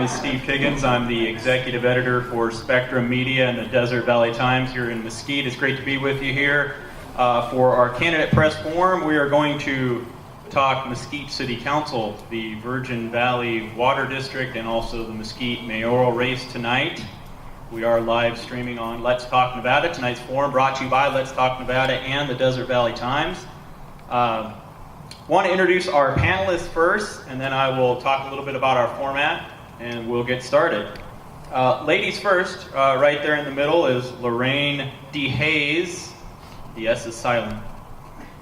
My name is Steve Higgins. I'm the executive editor for Spectrum Media and the Desert Valley Times here in Mesquite. It's great to be with you here. For our candidate press forum, we are going to talk Mesquite City Council, the Virgin Valley Water District, and also the Mesquite mayoral race tonight. We are live streaming on Let's Talk Nevada. Tonight's forum brought to you by Let's Talk Nevada and the Desert Valley Times. Want to introduce our panelists first, and then I will talk a little bit about our format, and we'll get started. Ladies first, right there in the middle is Lorraine D. Hayes. The S is silent.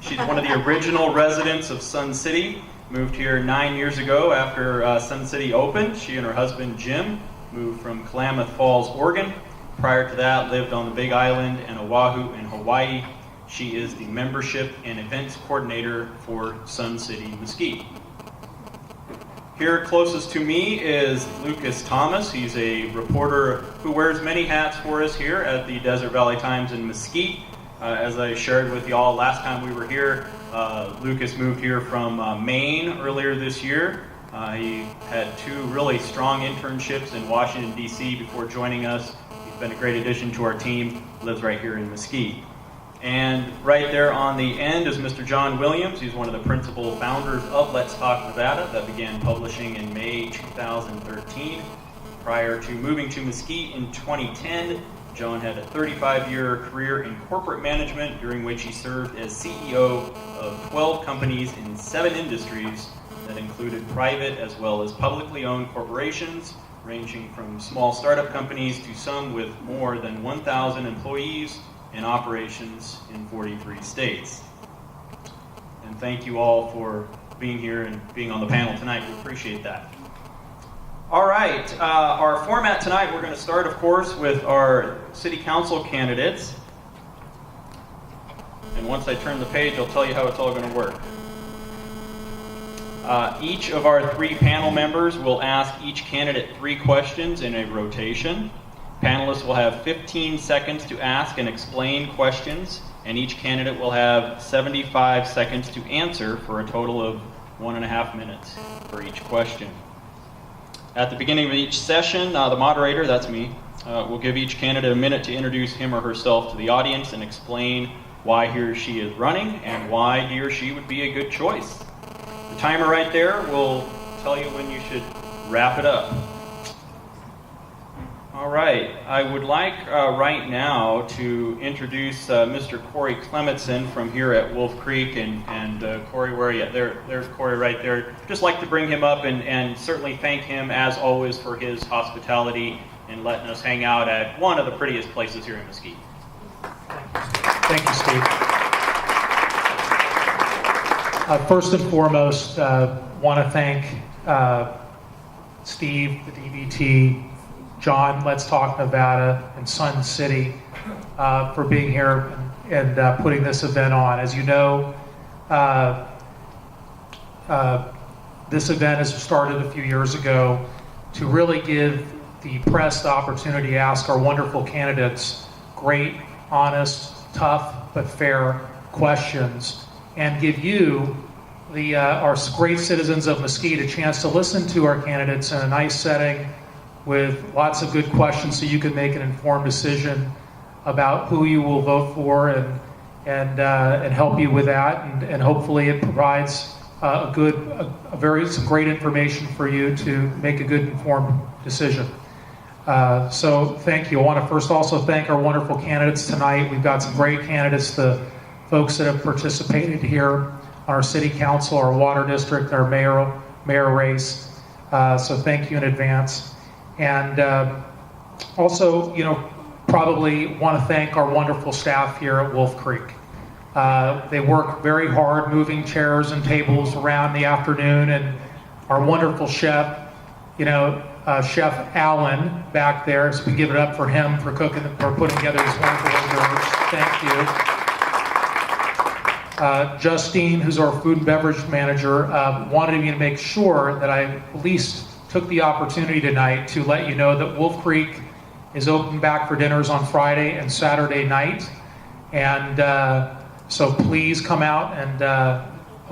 She's one of the original residents of Sun City. Moved here 9 years ago after Sun City opened. She and her husband Jim moved from Klamath Falls, Oregon. Prior to that, lived on the Big Island and Oahu in Hawaii. She is the membership and events coordinator for Sun City Mesquite. Here closest to me is Lucas Thomas. He's a reporter who wears many hats for us here at the Desert Valley Times in Mesquite. As I shared with y'all last time we were here, Lucas moved here from Maine earlier this year. He had 2 really strong internships in Washington, D.C. before joining us. He's been a great addition to our team, lives right here in Mesquite. And right there on the end is Mr. John Williams. He's one of the principal founders of Let's Talk Nevada that began publishing in May 2013. Prior to moving to Mesquite in 2010, John had a 35-year career in corporate management, during which he served as CEO of 12 companies in 7 industries that included private as well as publicly owned corporations, ranging from small startup companies to some with more than 1,000 employees and operations in 43 states. And thank you all for being here and being on the panel tonight. We appreciate that. All right, our format tonight, we're going to start, of course, with our city council candidates. And once I turn the page, I'll tell you how it's all going to work. Each of our 3 panel members will ask each candidate 3 questions in a rotation. Panelists will have 15 seconds to ask and explain questions, and each candidate will have 75 seconds to answer for a total of 1.5 minutes for each question. At the beginning of each session, the moderator, that's me, will give each candidate a minute to introduce him or herself to the audience and explain why he or she is running and why he or she would be a good choice. The timer right there will tell you when you should wrap it up. All right, I would like right now to introduce Mr. Corey Clementson from here at Wolf Creek, and Corey, where are you? There's Corey right there. Just like to bring him up and certainly thank him, as always, for his hospitality and letting us hang out at one of the prettiest places here in Mesquite. Thank you, Steve. First and foremost, want to thank Steve, the DVT, John, Let's Talk Nevada, and Sun City for being here and putting this event on. As you know, this event has started a few years ago to really give the press the opportunity to ask our wonderful candidates great, honest, tough, but fair questions, and give you, our great citizens of Mesquite, a chance to listen to our candidates in a nice setting with lots of good questions so you can make an informed decision about who you will vote for and help you with that. And hopefully it provides some great information for you to make a good informed decision. So thank you. I want to first also thank our wonderful candidates tonight. We've got some great candidates, the folks that have participated here on our city council, our water district, our mayor race. So thank you in advance. And also, probably want to thank our wonderful staff here at Wolf Creek. They work very hard moving chairs and tables around the afternoon, and our wonderful chef, Chef Allen back there, so we give it up for him for putting together these wonderful hors d'oeuvres. Thank you. Justine, who's our food and beverage manager, wanted me to make sure that I at least took the opportunity tonight to let you know that Wolf Creek is open back for dinners on Friday and Saturday night. And so please come out and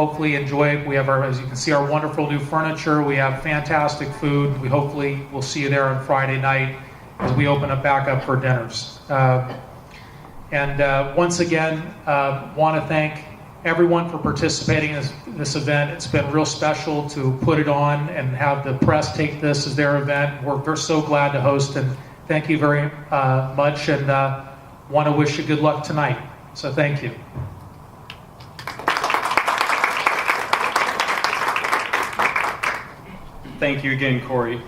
hopefully enjoy it. We have our, as you can see, our wonderful new furniture. We have fantastic food. We hopefully will see you there on Friday night as we open up back up for dinners. Once again, want to thank everyone for participating in this event. It's been real special to put it on and have the press take this as their event. We're so glad to host, and thank you very much, and want to wish you good luck tonight. So thank you. Thank you again, Corey.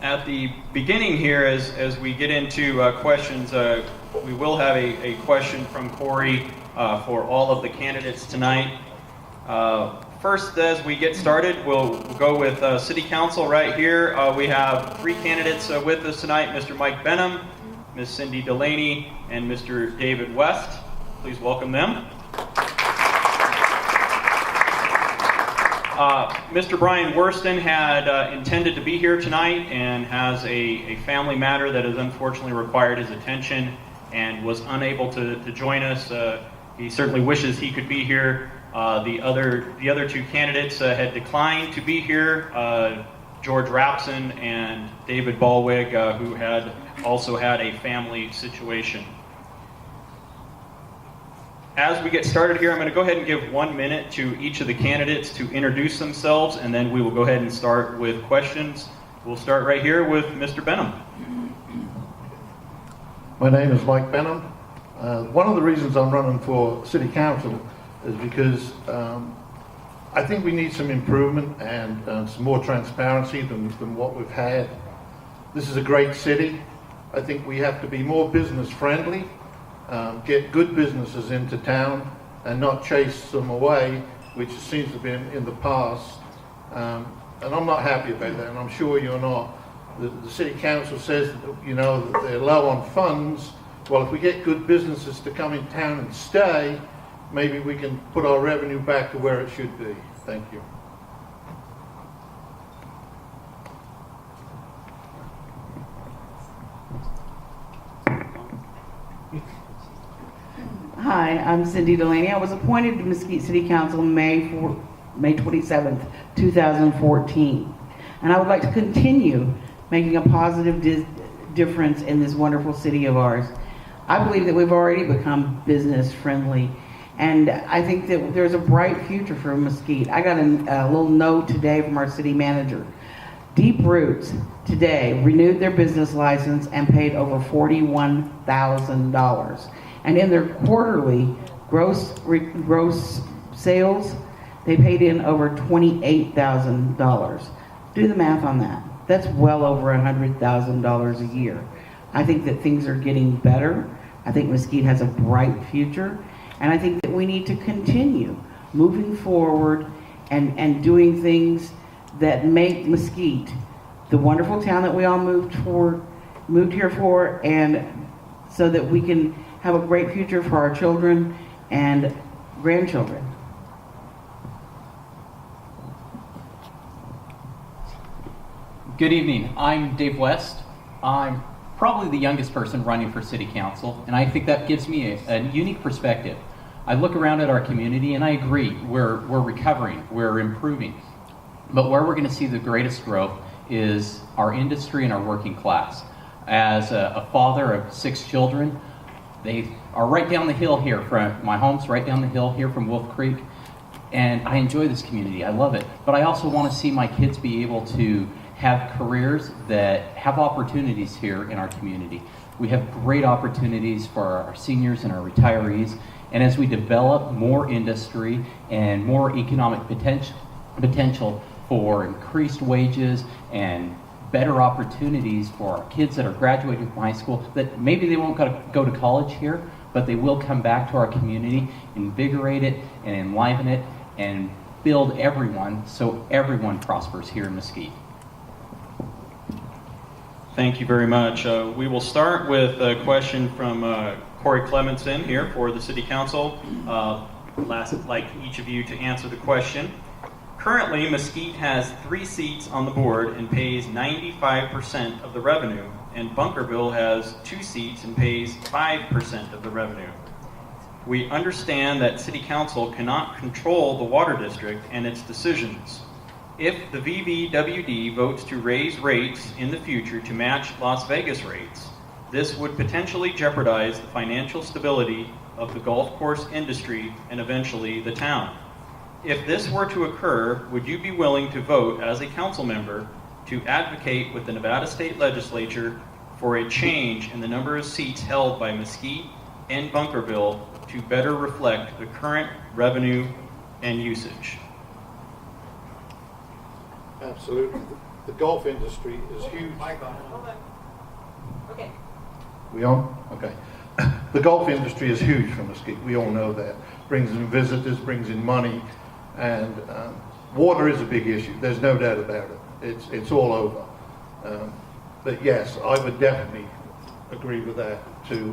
At the beginning here, as we get into questions, we will have a question from Corey for all of the candidates tonight. First, as we get started, we'll go with City Council right here. We have three candidates with us tonight, Mr. Mike Benham, Ms. Cindy Delaney, and Mr. David West. Please welcome them. Mr. Brian Worston had intended to be here tonight and has a family matter that has unfortunately required his attention and was unable to join us. He certainly wishes he could be here. The other two candidates had declined to be here, George Rapson and David Ballwig, who had also had a family situation. As we get started here, I'm going to go ahead and give 1 minute to each of the candidates to introduce themselves, and then we will go ahead and start with questions. We'll start right here with Mr. Benham. My name is Mike Benham. One of the reasons I'm running for City Council is because I think we need some improvement and some more transparency than what we've had. This is a great city. I think we have to be more business friendly. Get good businesses into town and not chase them away, which seems to have been in the past. And I'm not happy about that, and I'm sure you're not. The City Council says that they're low on funds. Well, if we get good businesses to come in town and stay, maybe we can put our revenue back to where it should be. Thank you. Hi, I'm Cindy Delaney. I was appointed to Mesquite City Council May 27th, 2014. And I would like to continue making a positive difference in this wonderful city of ours. I believe that we've already become business friendly, and I think that there's a bright future for Mesquite. I got a little note today from our city manager. Deep Roots today renewed their business license and paid over $41,000. And in their quarterly gross sales, they paid in over $28,000. Do the math on that. That's well over $100,000 a year. I think that things are getting better. I think Mesquite has a bright future. And I think that we need to continue moving forward and doing things that make Mesquite the wonderful town that we all moved here for, and so that we can have a great future for our children and grandchildren. Good evening. I'm Dave West. I'm probably the youngest person running for City Council, and I think that gives me a unique perspective. I look around at our community, and I agree. We're recovering. We're improving. But where we're going to see the greatest growth is our industry and our working class. As a father of 6 children, they are right down the hill here from my home's right down the hill here from Wolf Creek, and I enjoy this community. I love it. But I also want to see my kids be able to have careers that have opportunities here in our community. We have great opportunities for our seniors and our retirees, and as we develop more industry and more economic potential for increased wages and better opportunities for our kids that are graduating from high school, that maybe they won't go to college here, but they will come back to our community, invigorate it and enliven it, and build everyone so everyone prospers here in Mesquite. Thank you very much. We will start with a question from Corey Clementson here for the City Council. I'd like each of you to answer the question. Currently, Mesquite has 3 seats on the board and pays 95% of the revenue, and Bunkerville has 2 seats and pays 5% of the revenue. We understand that City Council cannot control the water district and its decisions. If the VVWD votes to raise rates in the future to match Las Vegas rates, this would potentially jeopardize the financial stability of the golf course industry and eventually the town. If this were to occur, would you be willing to vote as a council member to advocate with the Nevada State Legislature for a change in the number of seats held by Mesquite and Bunkerville to better reflect the current revenue and usage? Absolutely. The golf industry is huge. Okay. We on? Okay. The golf industry is huge for Mesquite. We all know that. Brings in visitors, brings in money, and water is a big issue. There's no doubt about it. It's all over. But yes, I would definitely agree with that, to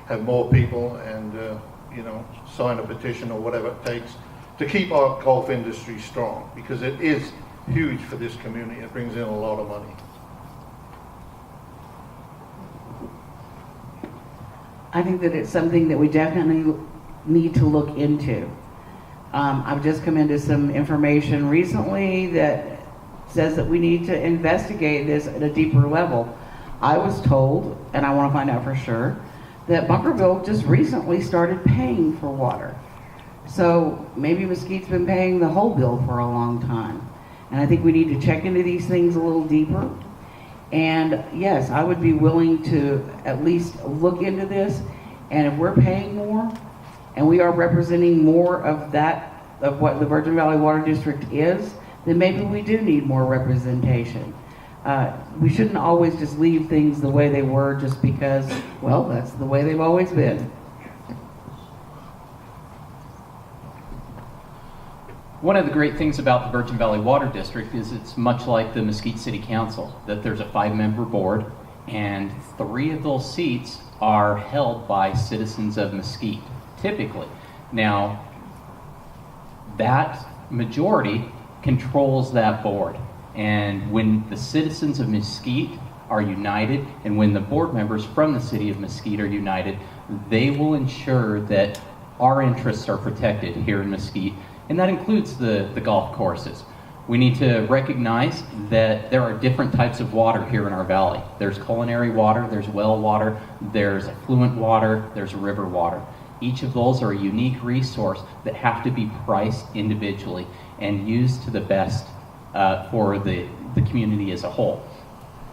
have more people and sign a petition or whatever it takes to keep our golf industry strong, because it is huge for this community. It brings in a lot of money. I think that it's something that we definitely need to look into. I've just come into some information recently that says that we need to investigate this at a deeper level. I was told, and I want to find out for sure, that Bunkerville just recently started paying for water. So maybe Mesquite's been paying the whole bill for a long time. And I think we need to check into these things a little deeper. And yes, I would be willing to at least look into this. And if we're paying more, and we are representing more of that, of what the Virgin Valley Water District is, then maybe we do need more representation. We shouldn't always just leave things the way they were just because, well, that's the way they've always been. One of the great things about the Virgin Valley Water District is it's much like the Mesquite City Council, that there's a 5-member board, and 3 of those seats are held by citizens of Mesquite, typically. Now, that majority controls that board, and when the citizens of Mesquite are united, and when the board members from the city of Mesquite are united, they will ensure that our interests are protected here in Mesquite. And that includes the golf courses. We need to recognize that there are different types of water here in our valley. There's culinary water, there's well water, there's affluent water, there's river water. Each of those are a unique resource that have to be priced individually and used to the best for the community as a whole.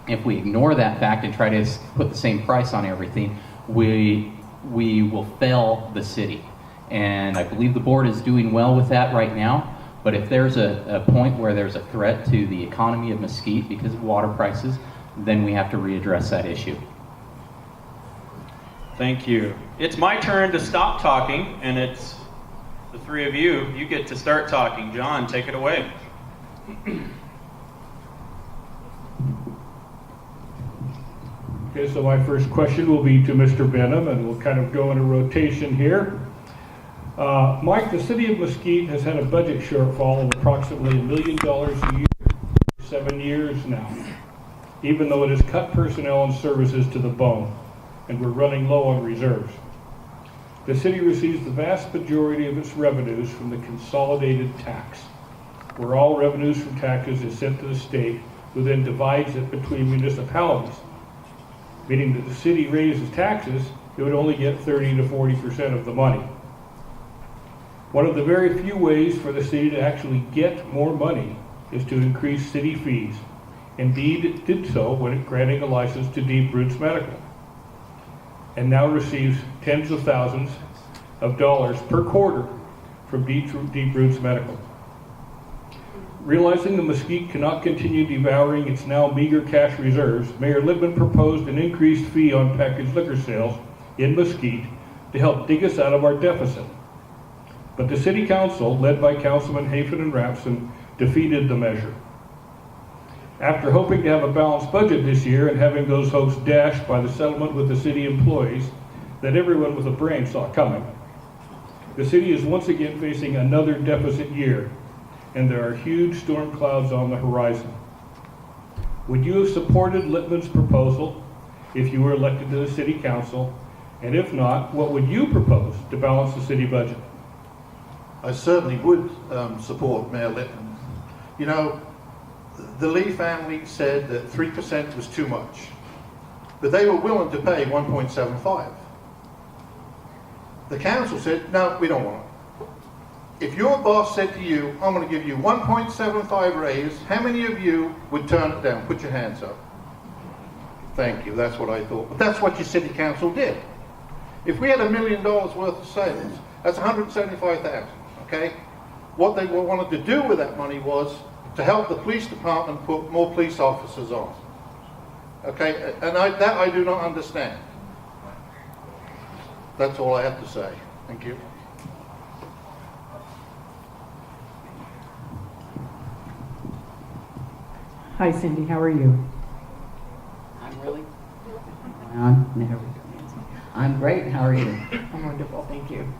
If we ignore that fact and try to put the same price on everything, we will fail the city. And I believe the board is doing well with that right now. But if there's a point where there's a threat to the economy of Mesquite because of water prices, then we have to readdress that issue. Thank you. It's my turn to stop talking, and it's the 3 of you. You get to start talking. John, take it away. Okay, so my first question will be to Mr. Benham, and we'll kind of go in a rotation here. Mike, the city of Mesquite has had a budget shortfall of approximately $1 million a year for 7 years now, even though it has cut personnel and services to the bone, and we're running low on reserves. The city receives the vast majority of its revenues from the consolidated tax, where all revenues from taxes is sent to the state, who then divides it between municipalities, meaning that the city raises taxes, it would only get 30 to 40% of the money. One of the very few ways for the city to actually get more money is to increase city fees. Indeed, it did so when it granted a license to Deep Roots Medical, and now receives tens of thousands of dollars per quarter from Deep Roots Medical. Realizing the Mesquite cannot continue devouring its now meager cash reserves, Mayor Libman proposed an increased fee on packaged liquor sales in Mesquite to help dig us out of our deficit. But the City Council, led by Councilman Hafen and Rapson, defeated the measure. After hoping to have a balanced budget this year and having those hopes dashed by the settlement with the city employees that everyone with a brain saw coming, the city is once again facing another deficit year, and there are huge storm clouds on the horizon. Would you have supported Littman's proposal if you were elected to the City Council, And if not, what would you propose to balance the city budget? I certainly would support Mayor Lippman. You know, the Lee family said that 3% was too much, but they were willing to pay 1.75. The council said, no, we don't want it. If your boss said to you, I'm going to give you 1.75 raise, how many of you would turn it down? Put your hands up. Thank you, that's what I thought. But that's what your city council did. If we had $1 million worth of sales, that's 175,000, okay? What they wanted to do with that money was to help the police department put more police officers on. Okay, and that I do not understand. That's all I have to say. Thank you. Hi Cindy, how are you? I'm really? I'm great. How are you? I'm wonderful, thank you.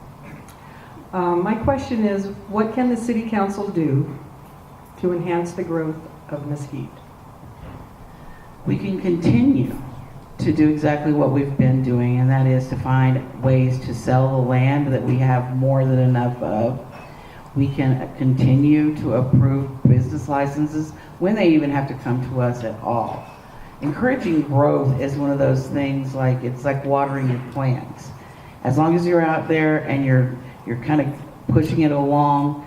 My question is, what can the City Council do to enhance the growth of Mesquite? We can continue to do exactly what we've been doing, and that is to find ways to sell the land that we have more than enough of. We can continue to approve business licenses when they even have to come to us at all. Encouraging growth is one of those things, like it's like watering your plants. As long as you're out there and you're kind of pushing it along,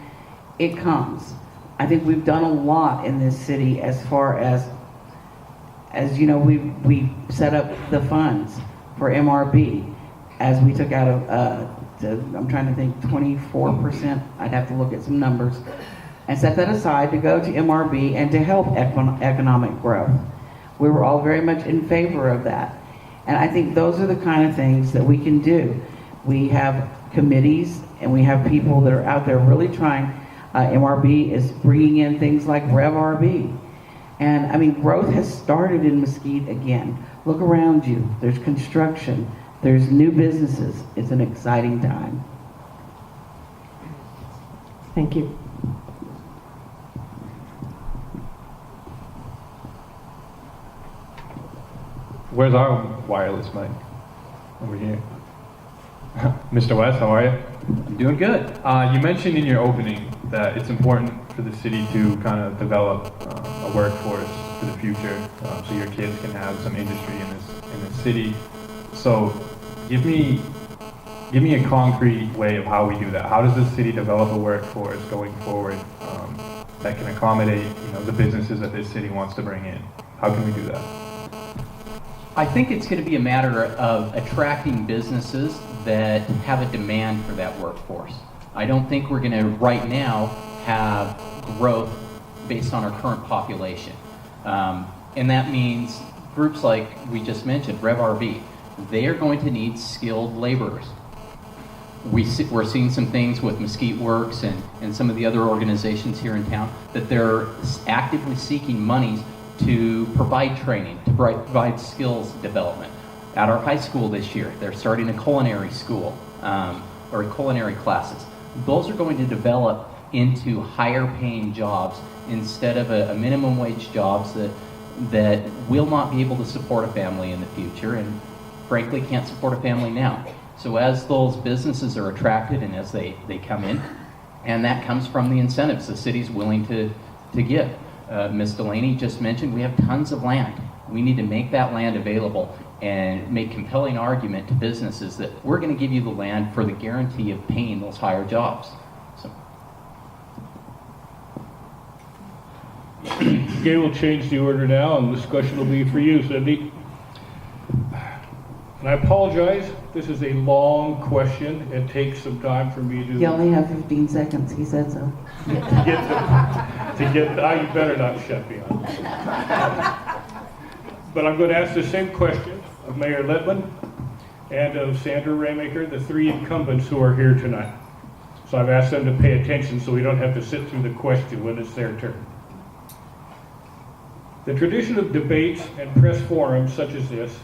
it comes. I think we've done a lot in this city as far as you know, we set up the funds for MRB as we took out of I'm trying to think, 24%. I'd have to look at some numbers, and set that aside to go to MRB and to help economic growth. We were all very much in favor of that. And I think those are the kind of things that we can do. We have committees and we have people that are out there really trying. MRB is bringing in things like RevRB. And I mean, growth has started in Mesquite again. Look around you. There's construction. There's new businesses. It's an exciting time. Thank you. Where's our wireless mic? Over here. Mr. West, how are you? I'm doing good. You mentioned in your opening that it's important for the city to kind of develop a workforce for the future, so your kids can have some industry in this city. So give me a concrete way of how we do that. How does the city develop a workforce going forward that can accommodate, you know, the businesses that this city wants to bring in? How can we do that? I think it's going to be a matter of attracting businesses that have a demand for that workforce. I don't think we're going to right now have growth based on our current population. And that means groups like we just mentioned, RevRB, they are going to need skilled laborers. We're seeing some things with Mesquite Works and some of the other organizations here in town that they're actively seeking monies to provide training, to provide skills development. At our high school this year, they're starting a culinary school, or culinary classes. Those are going to develop into higher paying jobs instead of a minimum wage jobs that will not be able to support a family in the future and frankly can't support a family now. So as those businesses are attracted and as they come in, and that comes from the incentives the city's willing to give. Ms. Delaney just mentioned we have tons of land. We need to make that land available and make compelling argument to businesses that we're going to give you the land for the guarantee of paying those higher jobs. So. Okay, we'll change the order now, and this question will be for you, Cindy. And I apologize, this is a long question. It takes some time for me to... You only have 15 seconds, he said so. You better not shut me on. But I'm going to ask the same question of Mayor Lippman and of Sandra Raymaker, the three incumbents who are here tonight. So I've asked them to pay attention so we don't have to sit through the question when it's their turn. The tradition of debates and press forums such as this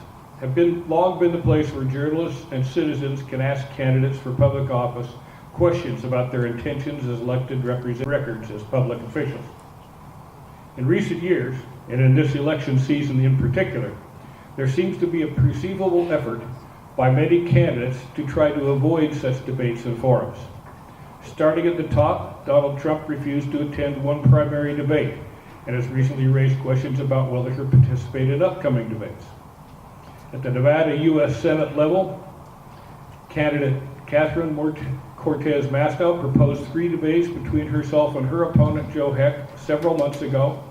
have long been the place where journalists and citizens can ask candidates for public office questions about their intentions as elected records as public officials. In recent years, and in this election season in particular, there seems to be a perceivable effort by many candidates to try to avoid such debates and forums. Starting at the top, Donald Trump refused to attend one primary debate and has recently raised questions about whether he'll participate in upcoming debates. At the Nevada U.S. Senate level, candidate Catherine Cortez Masto proposed 3 debates between herself and her opponent, Joe Heck, several months ago,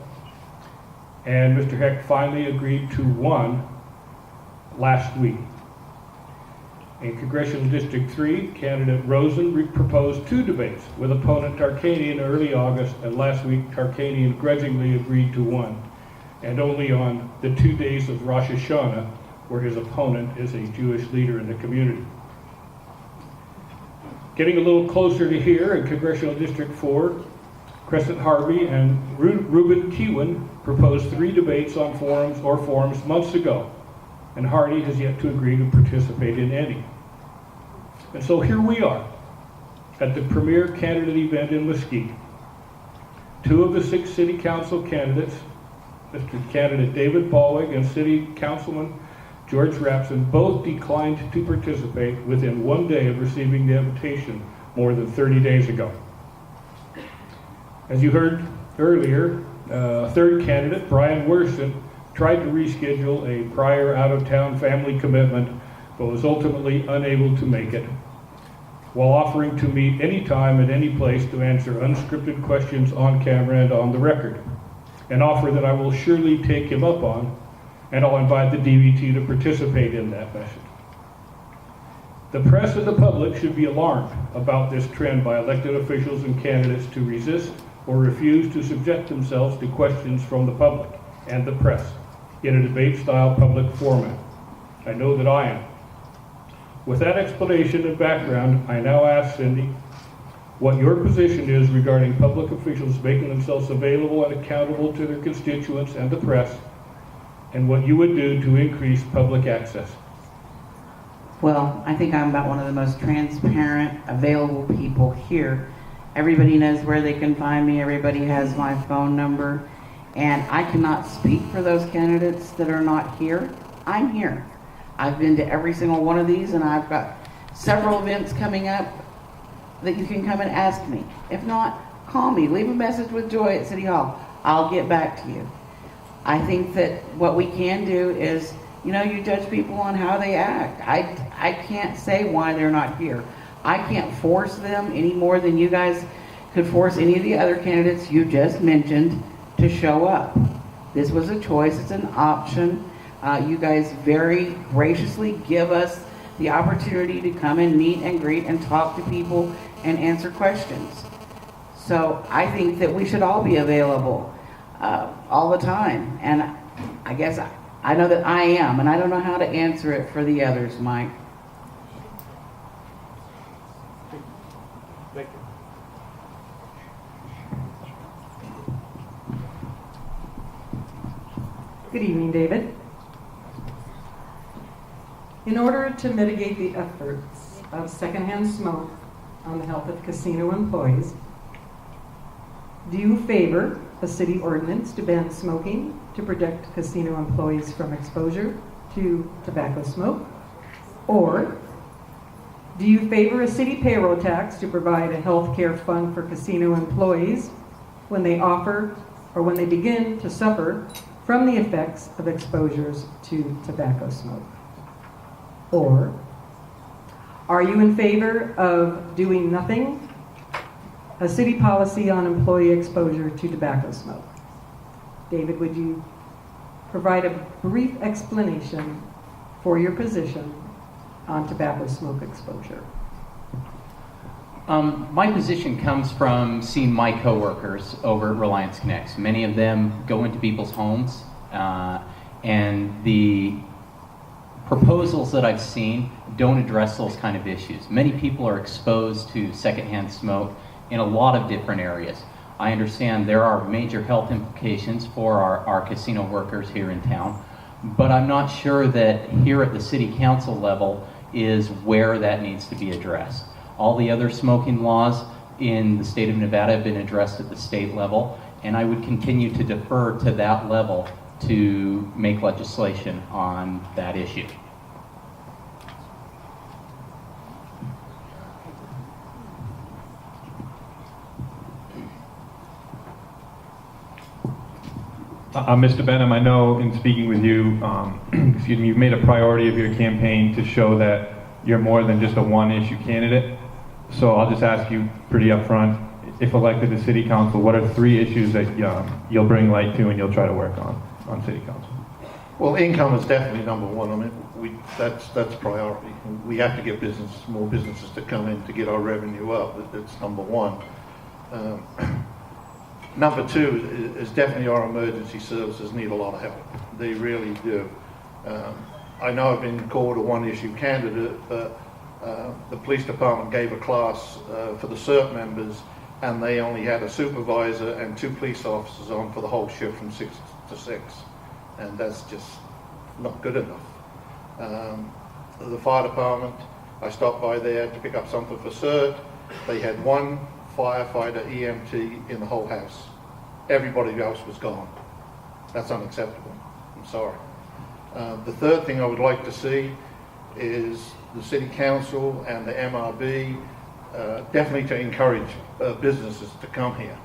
and Mr. Heck finally agreed to one last week. In Congressional District 3, candidate Rosen proposed 2 debates with opponent Tarkanian in early August, and last week Tarkanian grudgingly agreed to one, and only on the 2 days of Rosh Hashanah, where his opponent is a Jewish leader in the community. Getting a little closer to here, in Congressional District 4, Crescent Harvey and Reuben Kewin proposed 3 debates on forums months ago, and Hardy has yet to agree to participate in any. And so here we are, at the premier candidate event in Mesquite. 2 of the 6 city council candidates, Mr. Candidate David Ballweg and City Councilman George Rapson, both declined to participate within 1 day of receiving the invitation more than 30 days ago. As you heard earlier, a 3rd candidate, Brian Worson, tried to reschedule a prior out-of-town family commitment, but was ultimately unable to make it, while offering to meet anytime at any place to answer unscripted questions on camera and on the record, an offer that I will surely take him up on, and I'll invite the DVT to participate in that message. The press and the public should be alarmed about this trend by elected officials and candidates to resist or refuse to subject themselves to questions from the public and the press in a debate-style public format. I know that I am. With that explanation and background, I now ask Cindy what your position is regarding public officials making themselves available and accountable to their constituents and the press, and what you would do to increase public access. Well, I think I'm about one of the most transparent, available people here. Everybody knows where they can find me. Everybody has my phone number. And I cannot speak for those candidates that are not here. I'm here. I've been to every single one of these, and I've got several events coming up that you can come and ask me. If not, call me. Leave a message with Joy at City Hall. I'll get back to you. I think that what we can do is, you judge people on how they act. I can't say why they're not here. I can't force them any more than you guys could force any of the other candidates you just mentioned to show up. This was a choice. It's an option. You guys very graciously give us the opportunity to come and meet and greet and talk to people and answer questions. So I think that we should all be available all the time. And I guess I know that I am, and I don't know how to answer it for the others, Mike. Thank you. Good evening, David. In order to mitigate the efforts of secondhand smoke on the health of casino employees, do you favor a city ordinance to ban smoking to protect casino employees from exposure to tobacco smoke? Or do you favor a city payroll tax to provide a health care fund for casino employees when they offer or when they begin to suffer from the effects of exposures to tobacco smoke? Or are you in favor of doing nothing, a city policy on employee exposure to tobacco smoke? David, would you provide a brief explanation for your position on tobacco smoke exposure? My position comes from seeing my coworkers over at Reliance Connects. Many of them go into people's homes, and the proposals that I've seen don't address those kind of issues. Many people are exposed to secondhand smoke in a lot of different areas. I understand there are major health implications for our casino workers here in town, but I'm not sure that here at the city council level is where that needs to be addressed. All the other smoking laws in the state of Nevada have been addressed at the state level, and I would continue to defer to that level to make legislation on that issue. Mr. Benham, I know in speaking with you, excuse me, you've made a priority of your campaign to show that you're more than just a one-issue candidate. So I'll just ask you pretty upfront, if elected to City Council, what are 3 issues that you'll bring light to and you'll try to work on City Council? Well, income is definitely number one. I mean, that's priority. We have to get more businesses to come in to get our revenue up. That's number one. Number 2 is definitely our emergency services need a lot of help. They really do. I know I've been called a one-issue candidate, but the police department gave a class for the CERT members, and they only had a supervisor and 2 police officers on for the whole shift from 6 to 6. And that's just not good enough. The fire department, I stopped by there to pick up something for CERT. They had 1 firefighter EMT in the whole house. Everybody else was gone. That's unacceptable. I'm sorry. The third thing I would like to see is the City Council and the MRB definitely to encourage businesses to come here.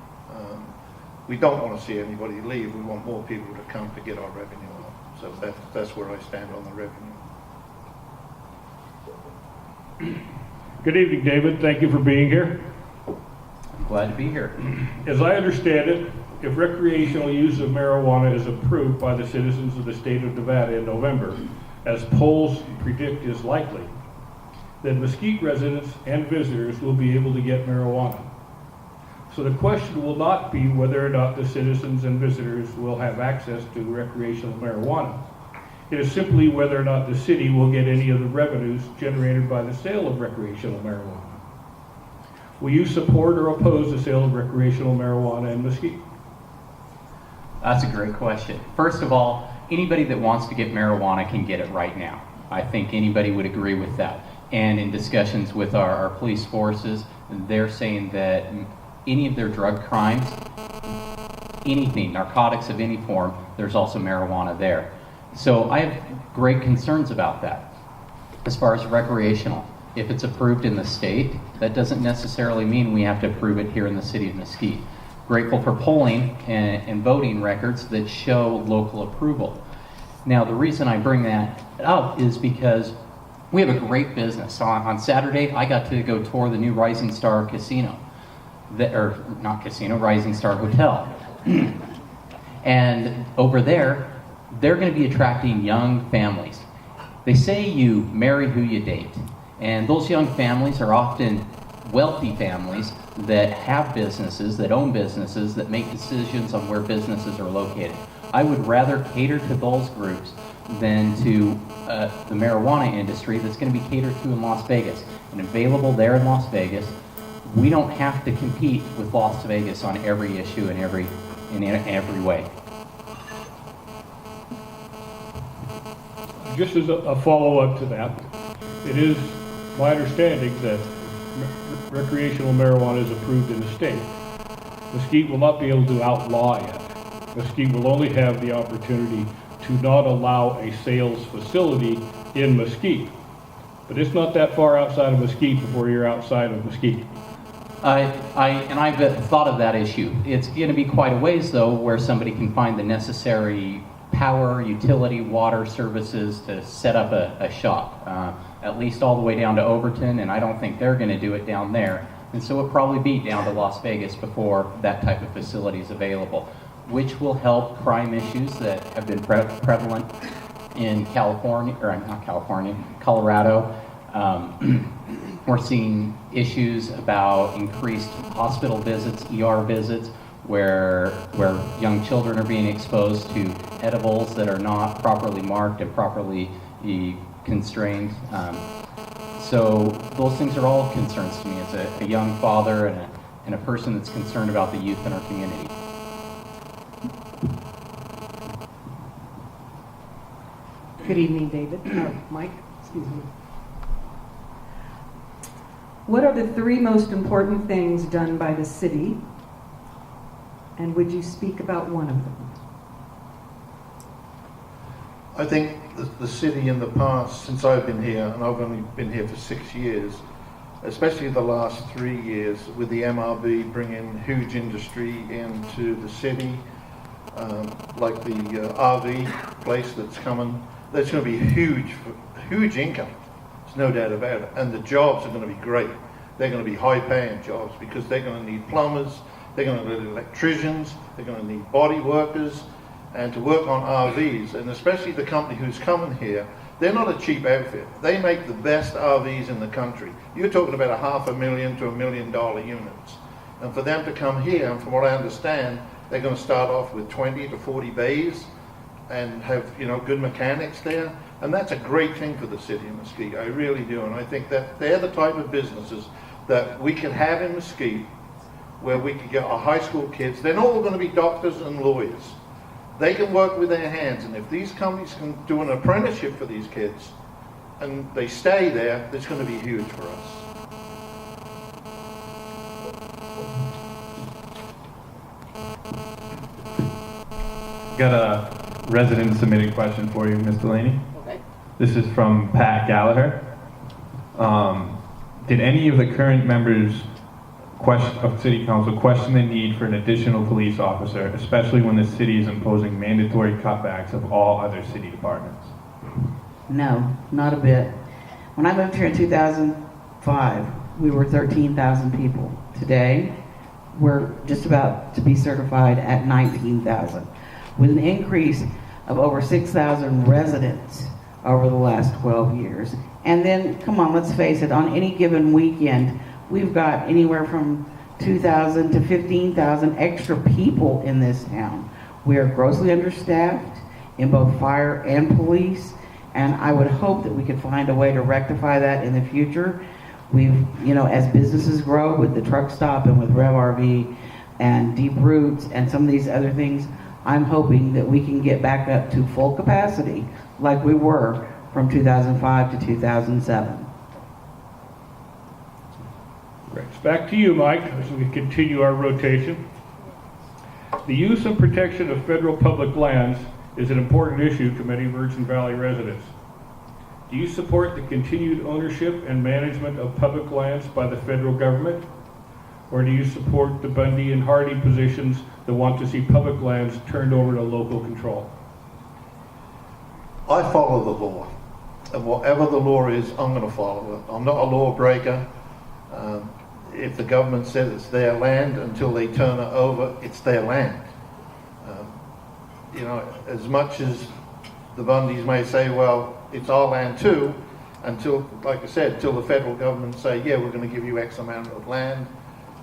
We don't want to see anybody leave. We want more people to come to get our revenue up. So that's where I stand on the revenue. Good evening, David. Thank you for being here. I'm glad to be here. As I understand it, if recreational use of marijuana is approved by the citizens of the state of Nevada in November, as polls predict is likely, then Mesquite residents and visitors will be able to get marijuana. So the question will not be whether or not the citizens and visitors will have access to recreational marijuana. It is simply whether or not the city will get any of the revenues generated by the sale of recreational marijuana. Will you support or oppose the sale of recreational marijuana in Mesquite? That's a great question. First of all, anybody that wants to get marijuana can get it right now. I think anybody would agree with that. And in discussions with our police forces, they're saying that any of their drug crimes, anything, narcotics of any form, there's also marijuana there. So I have great concerns about that. As far as recreational, if it's approved in the state, that doesn't necessarily mean we have to approve it here in the city of Mesquite. Grateful for polling and voting records that show local approval. Now, the reason I bring that up is because we have a great business. On Saturday, I got to go tour the new Rising Star Casino. Rising Star Hotel. And over there, they're going to be attracting young families. They say you marry who you date. And those young families are often wealthy families that have businesses, that own businesses, that make decisions on where businesses are located. I would rather cater to those groups than to the marijuana industry that's going to be catered to in Las Vegas and available there in Las Vegas. We don't have to compete with Las Vegas on every issue in every way. Just as a follow-up to that, it is my understanding that recreational marijuana is approved in the state. Mesquite will not be able to outlaw it. Mesquite will only have the opportunity to not allow a sales facility in Mesquite. But it's not that far outside of Mesquite before you're outside of Mesquite. I've thought of that issue. It's going to be quite a ways, though, where somebody can find the necessary power, utility, water services to set up a shop, at least all the way down to Overton, and I don't think they're going to do it down there. And so it'll probably be down to Las Vegas before that type of facility is available, which will help crime issues that have been prevalent in Colorado. We're seeing issues about increased hospital visits, ER visits, where young children are being exposed to edibles that are not properly marked and properly constrained. So those things are all concerns to me as a young father and a person that's concerned about the youth in our community. Good evening, David. Mike, excuse me. What are the 3 most important things done by the city? And would you speak about one of them? I think the city in the past, since I've been here, and I've only been here for 6 years, especially the last 3 years with the MRB bringing huge industry into the city, like the RV place that's coming. That's going to be huge income. There's no doubt about it. And the jobs are going to be great. They're going to be high-paying jobs because they're going to need plumbers, they're going to need electricians, they're going to need body workers, and to work on RVs. And especially the company who's coming here, they're not a cheap outfit. They make the best RVs in the country. You're talking about $500,000 to $1 million units. And for them to come here, and from what I understand, they're going to start off with 20 to 40 bays and have, good mechanics there. And that's a great thing for the city of Mesquite. I really do. And I think that they're the type of businesses that we can have in Mesquite where we can get our high school kids. They're not all going to be doctors and lawyers. They can work with their hands. And if these companies can do an apprenticeship for these kids and they stay there, it's going to be huge for us. Got a resident submitted question for you, Ms. Delaney. Okay. This is from Pat Gallagher. Did any of the current members of City Council question the need for an additional police officer, especially when the city is imposing mandatory cutbacks of all other city departments? No, not a bit. When I moved here in 2005, we were 13,000 people. Today, we're just about to be certified at 19,000, with an increase of over 6,000 residents over the last 12 years. And then, come on, let's face it, on any given weekend, we've got anywhere from 2,000 to 15,000 extra people in this town. We are grossly understaffed in both fire and police, and I would hope that we could find a way to rectify that in the future. We've, as businesses grow with the truck stop and with Rev RV and Deep Roots and some of these other things, I'm hoping that we can get back up to full capacity like we were from 2005 to 2007. Great. Back to you, Mike, as we continue our rotation. The use and protection of federal public lands is an important issue to many Virgin Valley residents. Do you support the continued ownership and management of public lands by the federal government? Or do you support the Bundy and Hardy positions that want to see public lands turned over to local control? I follow the law. And whatever the law is, I'm going to follow it. I'm not a lawbreaker. If the government says it's their land until they turn it over, it's their land. As much as the Bundys may say, well, it's our land too, until, like I said, till the federal government say, yeah, we're going to give you X amount of land.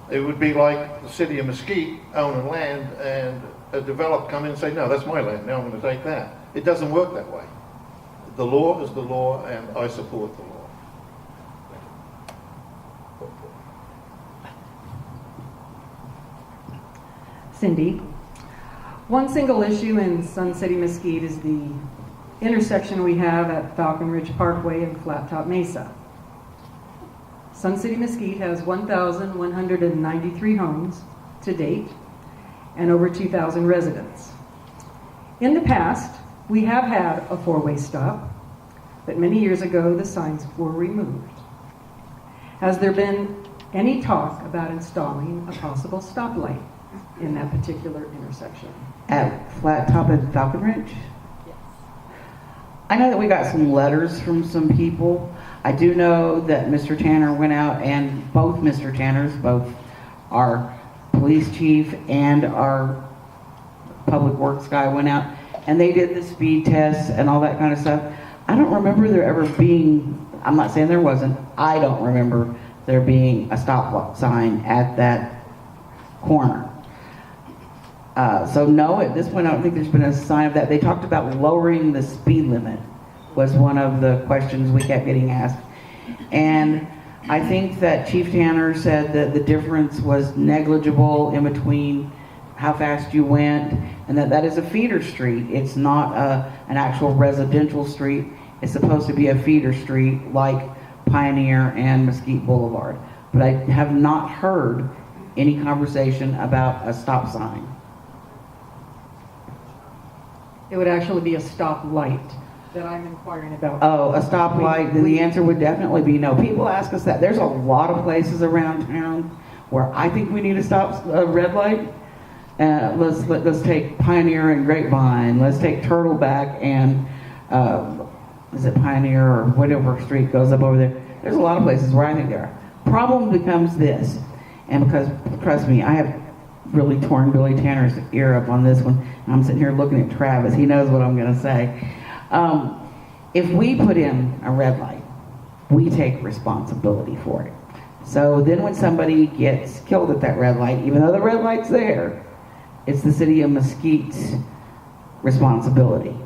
It would be like the city of Mesquite owning land and a developer come in and say, no, that's my land, now I'm going to take that. It doesn't work that way. The law is the law, and I support the law. Cindy, one single issue in Sun City Mesquite is the intersection we have at Falcon Ridge Parkway and Flat Top Mesa. Sun City Mesquite has 1,193 homes to date and over 2,000 residents. In the past, we have had a four-way stop, but many years ago the signs were removed. Has there been any talk about installing a possible stoplight in that particular intersection? At Flat Top and Falcon Ridge? Yes. I know that we got some letters from some people. I do know that Mr. Tanner went out, and both Mr. Tanners, both our police chief and our public works guy went out, and they did the speed tests and all that kind of stuff. I don't remember there ever being, I'm not saying there wasn't, I don't remember there being a stop sign at that corner. So no, at this point I don't think there's been a sign of that. They talked about lowering the speed limit was one of the questions we kept getting asked. And I think that Chief Tanner said that the difference was negligible in between how fast you went, and that is a feeder street. It's not an actual residential street. It's supposed to be a feeder street like Pioneer and Mesquite Boulevard. But I have not heard any conversation about a stop sign. It would actually be a stop light that I'm inquiring about. Oh, a stoplight, then the answer would definitely be no. People ask us that. There's a lot of places around town where I think we need a red light. Let's take Pioneer and Grapevine. Let's take Turtleback and is it Pioneer or whatever street goes up over there. There's a lot of places where I think there are. Problem becomes this, and because trust me, I have really torn Billy Tanner's ear up on this one. I'm sitting here looking at Travis. He knows what I'm going to say. If we put in a red light, we take responsibility for it. So then when somebody gets killed at that red light, even though the red light's there, it's the city of Mesquite's responsibility.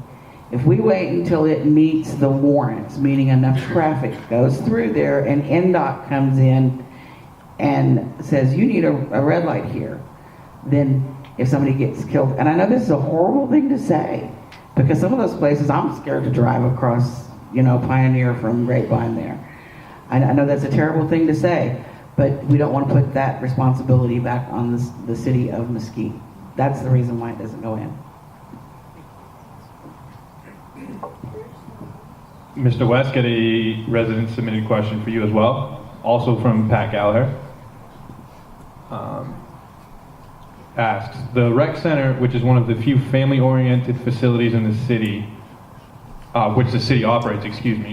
If we wait until it meets the warrants, meaning enough traffic goes through there and NDOT comes in and says, you need a red light here, then if somebody gets killed, and I know this is a horrible thing to say, because some of those places I'm scared to drive across, Pioneer from Grapevine there. I know that's a terrible thing to say, but we don't want to put that responsibility back on the city of Mesquite. That's the reason why it doesn't go in. Mr. West, get a resident submitted question for you as well, also from Pat Gallagher. Asks, the rec center, which is one of the few family-oriented facilities in the city, which the city operates,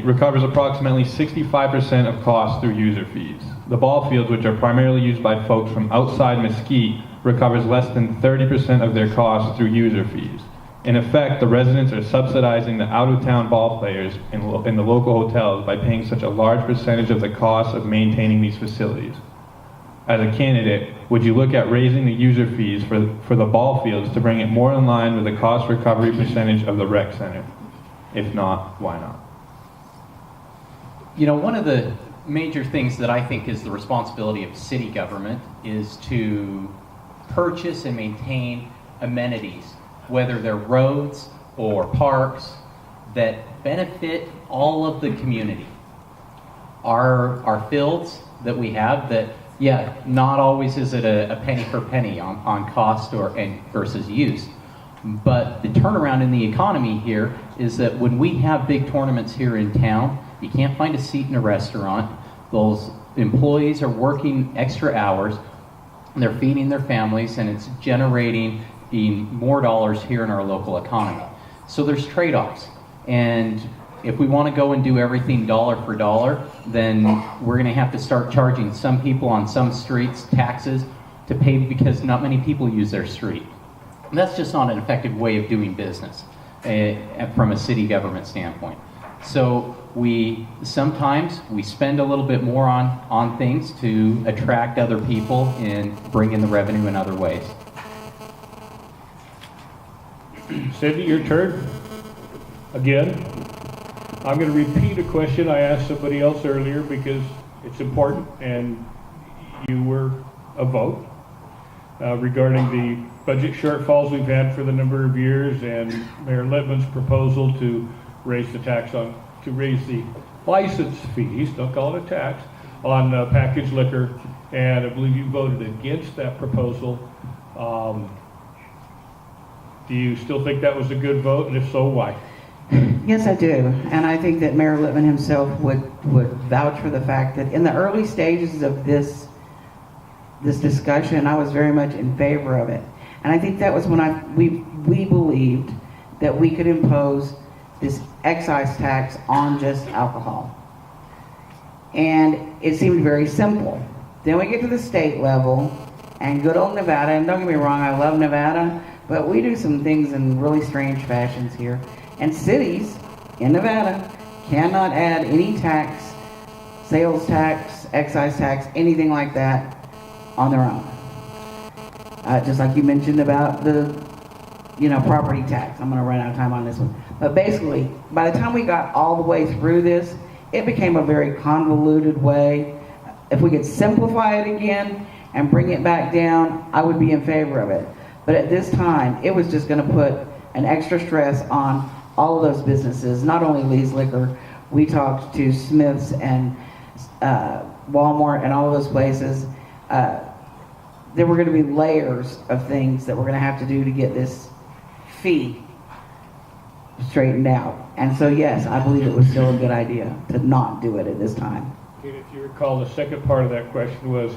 recovers approximately 65% of costs through user fees. The ball fields, which are primarily used by folks from outside Mesquite, recovers less than 30% of their costs through user fees. In effect, the residents are subsidizing the out-of-town ball players in the local hotels by paying such a large percentage of the cost of maintaining these facilities. As a candidate, would you look at raising the user fees for the ball fields to bring it more in line with the cost recovery percentage of the rec center? If not, why not? One of the major things that I think is the responsibility of city government is to purchase and maintain amenities, whether they're roads or parks, that benefit all of the community. Our fields that we have that, not always is it a penny for penny on cost versus use. But the turnaround in the economy here is that when we have big tournaments here in town, you can't find a seat in a restaurant. Those employees are working extra hours, they're feeding their families, and it's generating more dollars here in our local economy. So there's trade-offs. And if we want to go and do everything dollar for dollar, then we're going to have to start charging some people on some streets taxes to pay because not many people use their street. And that's just not an effective way of doing business from a city government standpoint. So sometimes we spend a little bit more on things to attract other people and bring in the revenue in other ways. Cindy, your turn. Again, I'm going to repeat a question I asked somebody else earlier because it's important, and you were a vote regarding the budget shortfalls we've had for the number of years, and Mayor Littman's proposal to raise the license fees, don't call it a tax, on packaged liquor, and I believe you voted against that proposal. Do you still think that was a good vote, and if so, why? Yes, I do. And I think that Mayor Littman himself would vouch for the fact that in the early stages of this discussion, I was very much in favor of it. And I think that was when we believed that we could impose this excise tax on just alcohol. And it seemed very simple. Then we get to the state level, and good old Nevada, and don't get me wrong, I love Nevada, but we do some things in really strange fashions here. And cities in Nevada cannot add any tax, sales tax, excise tax, anything like that on their own. Just like you mentioned about the, property tax. I'm going to run out of time on this one. But basically, by the time we got all the way through this, it became a very convoluted way. If we could simplify it again and bring it back down, I would be in favor of it. But at this time, it was just going to put an extra stress on all of those businesses, not only Lee's Liquor. We talked to Smith's and Walmart and all of those places. There were going to be layers of things that we're going to have to do to get this fee straightened out. And so, yes, I believe it was still a good idea to not do it at this time. And if you recall, the second part of that question was,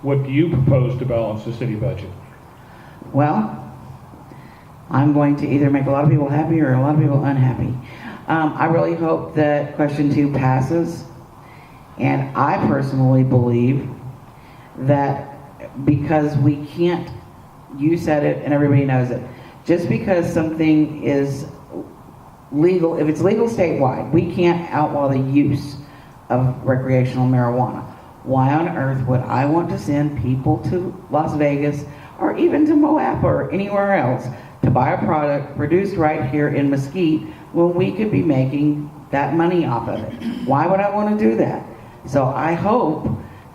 what do you propose to balance the city budget? Well, I'm going to either make a lot of people happy or a lot of people unhappy. I really hope that question 2 passes. And I personally believe that because we can't, you said it and everybody knows it, just because something is legal, if it's legal statewide, we can't outlaw the use of recreational marijuana. Why on earth would I want to send people to Las Vegas or even to Moab or anywhere else to buy a product produced right here in Mesquite when we could be making that money off of it? Why would I want to do that? So I hope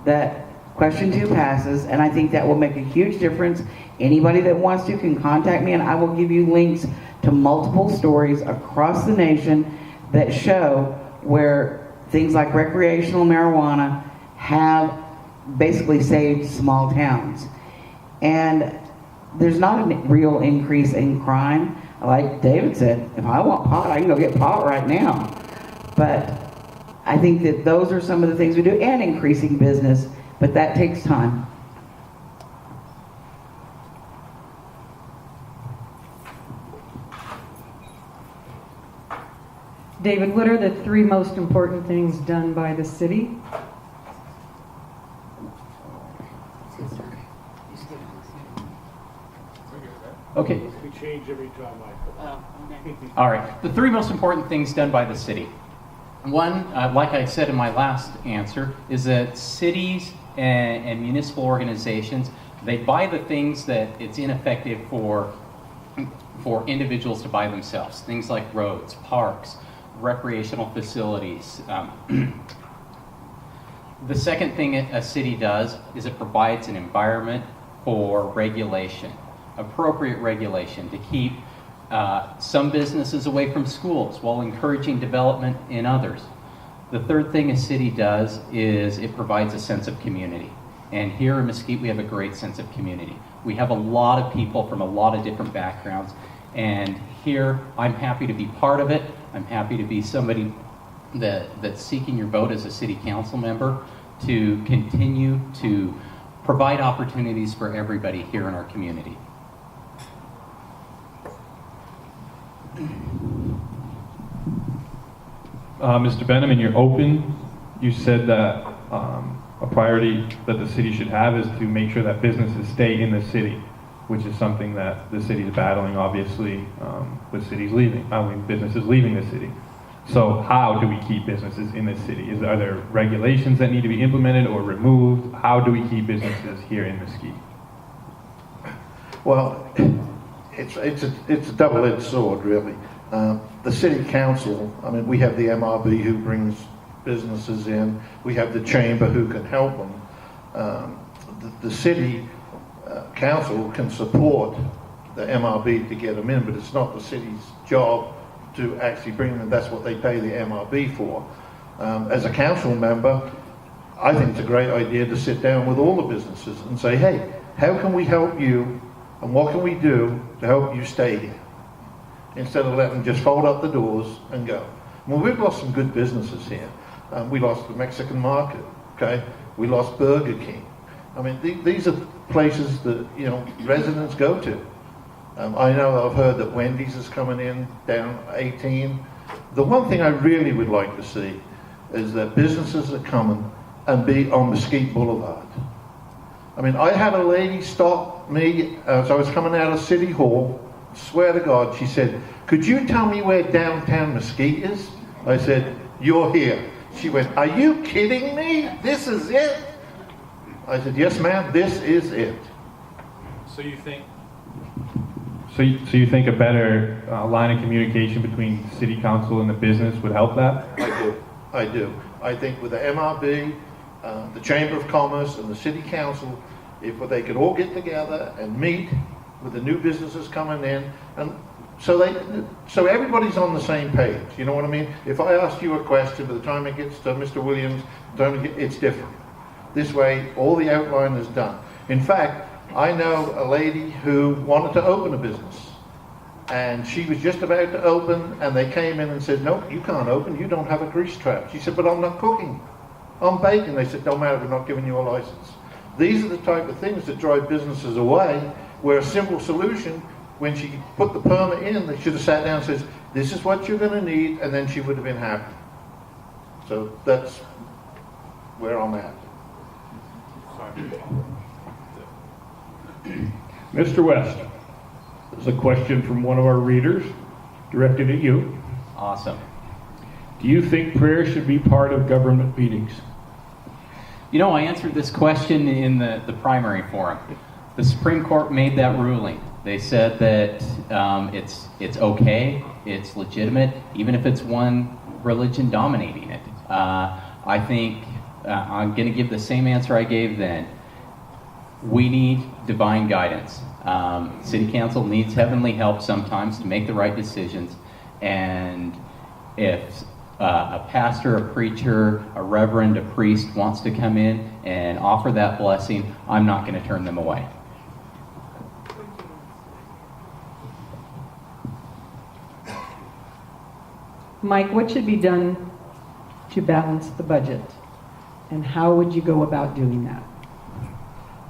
that question 2 passes, and I think that will make a huge difference. Anybody that wants to can contact me, and I will give you links to multiple stories across the nation that show where things like recreational marijuana have basically saved small towns. And there's not a real increase in crime. Like David said, if I want pot, I can go get pot right now. But I think that those are some of the things we do, and increasing business, but that takes time. David, what are the 3 most important things done by the city? Okay. We change every time, Michael. All right. The 3 most important things done by the city. One, like I said in my last answer, is that cities and municipal organizations, they buy the things that it's ineffective for individuals to buy themselves. Things like roads, parks, recreational facilities. The second thing a city does is it provides an environment for regulation, appropriate regulation, to keep some businesses away from schools while encouraging development in others. The third thing a city does is it provides a sense of community. And here in Mesquite, we have a great sense of community. We have a lot of people from a lot of different backgrounds. And here, I'm happy to be part of it. I'm happy to be somebody that's seeking your vote as a city council member to continue to provide opportunities for everybody here in our community. Mr. Benham, in your open, you said that a priority that the city should have is to make sure that businesses stay in the city, which is something that the city is battling, obviously, with businesses leaving the city. So how do we keep businesses in the city? Are there regulations that need to be implemented or removed? How do we keep businesses here in Mesquite? Well, it's a double-edged sword, really. The city council, I mean, we have the MRB who brings businesses in. We have the chamber who can help them. The city council can support the MRB to get them in, but it's not the city's job to actually bring them in. That's what they pay the MRB for. As a council member, I think it's a great idea to sit down with all the businesses and say, hey, how can we help you and what can we do to help you stay here? Instead of letting them just fold up the doors and go. Well, we've lost some good businesses here. We lost the Mexican market, okay? We lost Burger King. I mean, these are places that, residents go to. I know I've heard that Wendy's is coming in down 18. The one thing I really would like to see is that businesses are coming and be on Mesquite Boulevard. I mean, I had a lady stop me as I was coming out of City Hall. Swear to God, she said, could you tell me where downtown Mesquite is? I said, you're here. She went, are you kidding me? This is it? I said, yes, ma'am, this is it. So you think a better line of communication between city council and the business would help that? I do. I think with the MRB, the Chamber of Commerce, and the city council, if they could all get together and meet with the new businesses coming in, and so everybody's on the same page. You know what I mean? If I ask you a question, by the time it gets to Mr. Williams, it's different. This way, all the outline is done. In fact, I know a lady who wanted to open a business, and she was just about to open, and they came in and said, no, you can't open, you don't have a grease trap. She said, but I'm not cooking, I'm baking. They said, don't matter, we're not giving you a license. These are the type of things that drive businesses away, Where a simple solution, when she put the permit in, they should have sat down and says, this is what you're going to need, and then she would have been happy. So that's where I'm at. Mr. West, there's a question from one of our readers directed at you. Awesome. Do you think prayer should be part of government meetings? You know, I answered this question in the primary forum. The Supreme Court made that ruling. They said that it's okay, it's legitimate, even if it's one religion dominating it. I think I'm going to give the same answer I gave then. We need divine guidance. City Council needs heavenly help sometimes to make the right decisions, and if a pastor, a preacher, a reverend, a priest wants to come in and offer that blessing, I'm not going to turn them away. Mike, what should be done to balance the budget? And how would you go about doing that?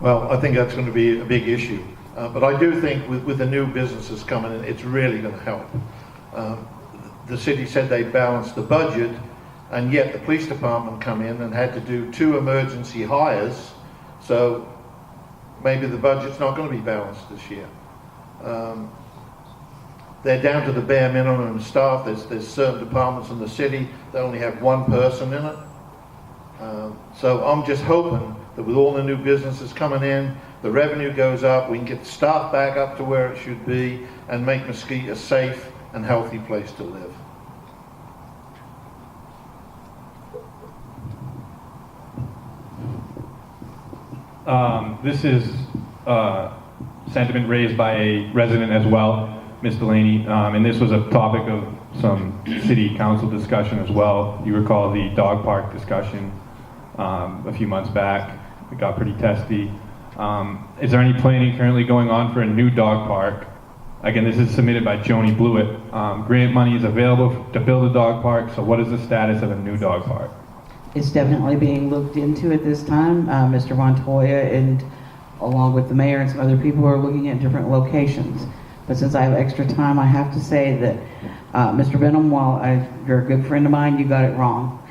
Well, I think that's going to be a big issue. But I do think with the new businesses coming in, it's really going to help. The city said they balanced the budget, and yet the police department come in and had to do 2 emergency hires. So maybe the budget's not going to be balanced this year. They're down to the bare minimum staff. There's certain departments in the city that only have 1 person in it. So I'm just hoping that with all the new businesses coming in, the revenue goes up, we can get the staff back up to where it should be, and make Mesquite a safe and healthy place to live. This is sentiment raised by a resident as well, Ms. Delaney, and this was a topic of some city council discussion as well. You recall the dog park discussion a few months back. It got pretty testy. Is there any planning currently going on for a new dog park? Again, this is submitted by Joni Blewett. Grant money is available to build a dog park, so what is the status of a new dog park? It's definitely being looked into at this time. Mr. Montoya and along with the mayor and some other people are looking at different locations. But since I have extra time, I have to say that Mr. Benham, while you're a good friend of mine, you got it wrong.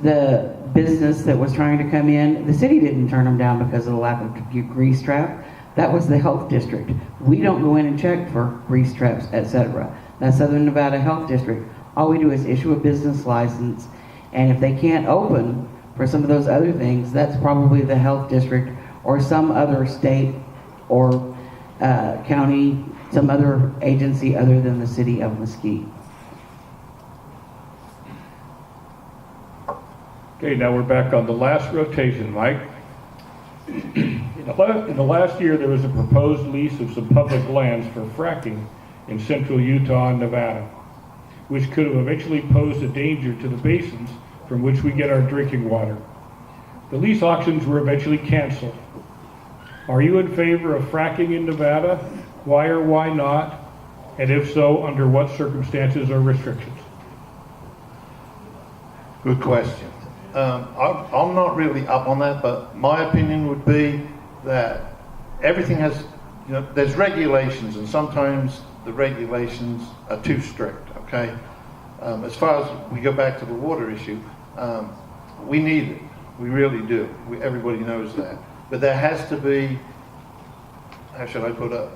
The business that was trying to come in, the city didn't turn them down because of the lack of grease trap. That was the health district. We don't go in and check for grease traps, etc. That's Southern Nevada Health District. All we do is issue a business license, and if they can't open for some of those other things, that's probably the health district or some other state or county, some other agency other than the city of Mesquite. Okay, now we're back on the last rotation, Mike. In the last year, there was a proposed lease of some public lands for fracking in central Utah and Nevada, which could have eventually posed a danger to the basins from which we get our drinking water. The lease auctions were eventually canceled. Are you in favor of fracking in Nevada? Why or why not? And if so, under what circumstances or restrictions? Good question. I'm not really up on that, but my opinion would be that everything has, there's regulations, and sometimes the regulations are too strict, okay? As far as we go back to the water issue, we need it. We really do. Everybody knows that. But there has to be, how should I put it,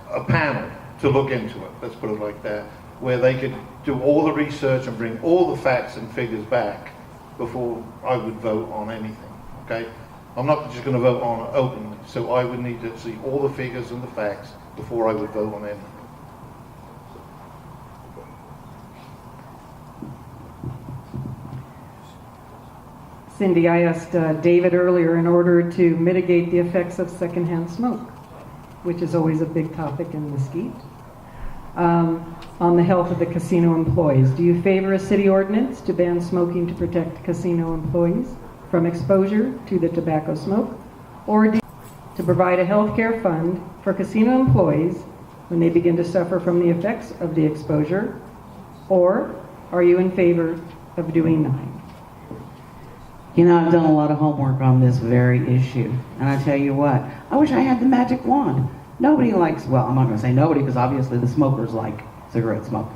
a panel to look into it, let's put it like that, where they could do all the research and bring all the facts and figures back before I would vote on anything, okay? I'm not just going to vote on it openly, so I would need to see all the figures and the facts before I would vote on anything. Cindy, I asked David earlier in order to mitigate the effects of secondhand smoke, which is always a big topic in Mesquite. On the health of the casino employees. Do you favor a city ordinance to ban smoking to protect casino employees from exposure to the tobacco smoke? Or do you to provide a health care fund for casino employees when they begin to suffer from the effects of the exposure? Or are you in favor of doing nothing? You know, I've done a lot of homework on this very issue, and I tell you what, I wish I had the magic wand. Nobody likes, well, I'm not going to say nobody, because obviously the smokers like cigarette smoke,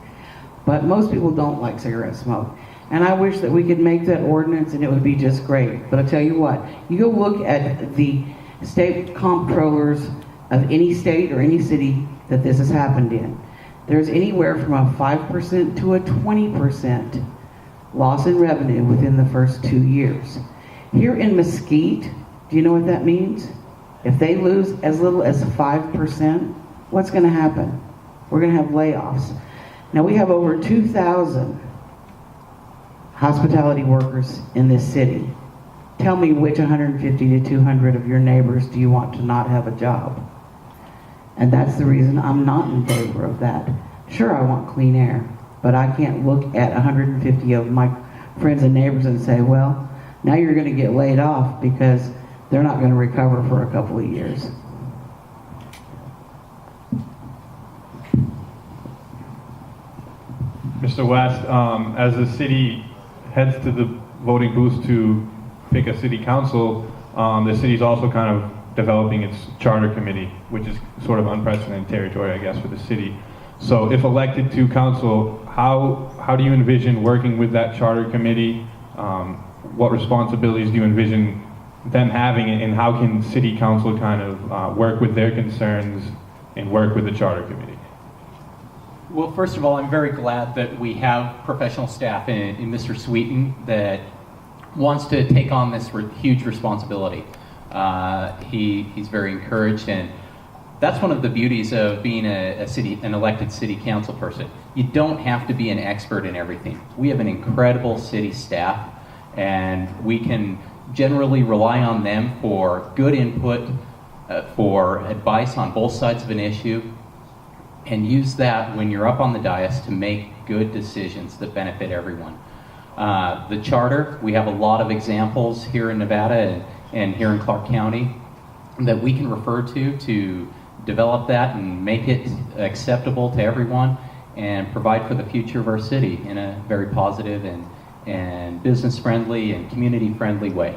but most people don't like cigarette smoke. And I wish that we could make that ordinance and it would be just great. But I tell you what, you go look at the state comptrollers of any state or any city that this has happened in. There's anywhere from a 5% to a 20% loss in revenue within the first 2 years. Here in Mesquite, do you know what that means? If they lose as little as 5%, what's going to happen? We're going to have layoffs. Now we have over 2,000 hospitality workers in this city. Tell me which 150 to 200 of your neighbors do you want to not have a job? And that's the reason I'm not in favor of that. Sure, I want clean air, but I can't look at 150 of my friends and neighbors and say, well, now you're going to get laid off because they're not going to recover for a couple of years. Mr. West, as the city heads to the voting booths to pick a city council, the city's also kind of developing its charter committee, which is sort of unprecedented territory, I guess, for the city. So if elected to council, how do you envision working with that charter committee? What responsibilities do you envision them having, and how can city council kind of work with their concerns and work with the charter committee? Well, first of all, I'm very glad that we have professional staff in Mr. Sweeten that wants to take on this huge responsibility. He's very encouraged, and that's one of the beauties of being an elected city council person. You don't have to be an expert in everything. We have an incredible city staff, and we can generally rely on them for good input, for advice on both sides of an issue, and use that when you're up on the dais to make good decisions that benefit everyone. The charter, we have a lot of examples here in Nevada and here in Clark County that we can refer to develop that and make it acceptable to everyone and provide for the future of our city in a very positive and business-friendly and community-friendly way.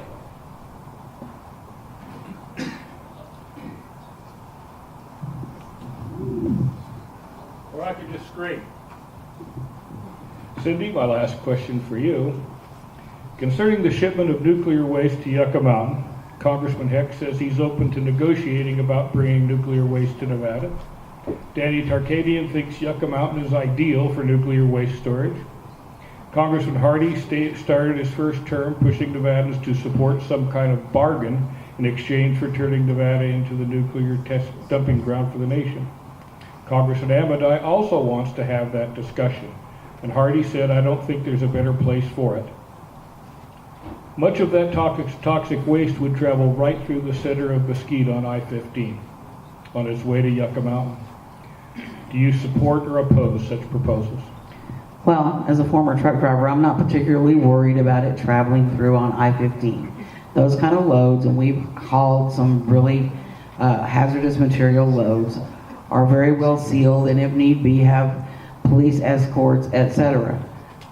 Well, I could just scream. Cindy, my last question for you. Concerning the shipment of nuclear waste to Yucca Mountain, Congressman Heck says he's open to negotiating about bringing nuclear waste to Nevada. Danny Tarkadian thinks Yucca Mountain is ideal for nuclear waste storage. Congressman Hardy started his first term pushing Nevadans to support some kind of bargain in exchange for turning Nevada into the nuclear test dumping ground for the nation. Congressman Amidei also wants to have that discussion, and Hardy said, I don't think there's a better place for it. Much of that toxic waste would travel right through the center of Mesquite on I-15 on its way to Yucca Mountain. Do you support or oppose such proposals? Well, as a former truck driver, I'm not particularly worried about it traveling through on I-15. Those kind of loads, and we've hauled some really hazardous material loads, are very well sealed, and if need be, have police escorts, etc.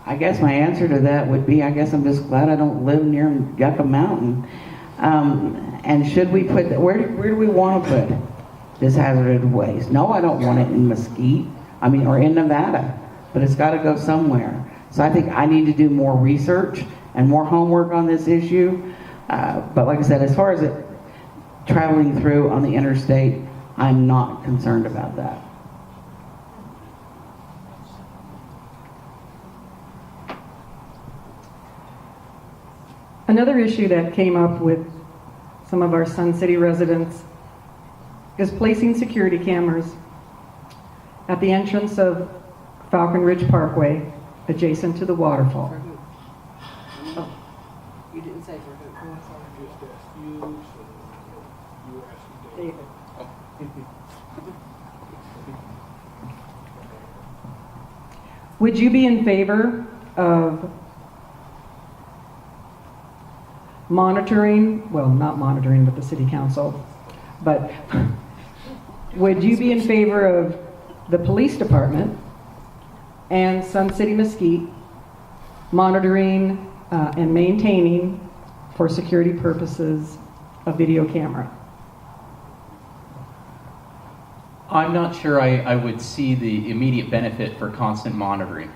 I guess my answer to that would be, I guess I'm just glad I don't live near Yucca Mountain. And should we put, where do we want to put this hazardous waste? No, I don't want it in Mesquite, or in Nevada, but it's got to go somewhere. So I think I need to do more research and more homework on this issue. But like I said, as far as it traveling through on the interstate, I'm not concerned about that. Another issue that came up with some of our Sun City residents is placing security cameras at the entrance of Falcon Ridge Parkway, adjacent to the waterfall. Oh, you didn't say for who? David. Would you be in favor of monitoring, well, not monitoring with the city council, but would you be in favor of the police department and Sun City Mesquite monitoring and maintaining for security purposes, a video camera? I'm not sure I would see the immediate benefit for constant monitoring.